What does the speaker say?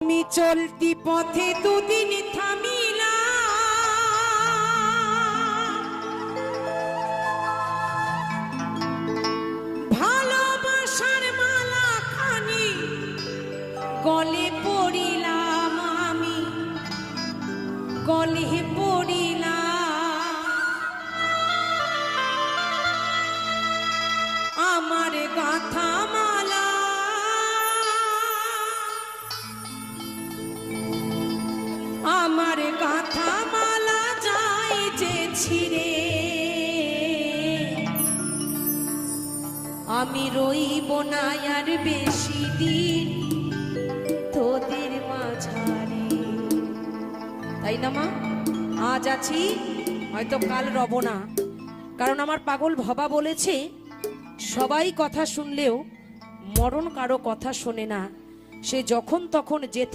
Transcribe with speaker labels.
Speaker 1: আমি চলতি পথে দুদিন থামিলা, ভালোবাসার মালা খানি গলে পড়িলাম, আমি গলে পড়িলাম। আমার গাথা মালা আমার গাথা মালা যায় যে ছিঁড়ে, আমি রইব না আর বেশি দিন তোদের মাঝারে। তাই না মা? আজ আছি, হয়তো কাল রব না। কারণ আমার পাগল ভবা বলেছে, সবাই কথা শুনলেও মরণ কারো কথা শোনে না। সে যখন তখন যে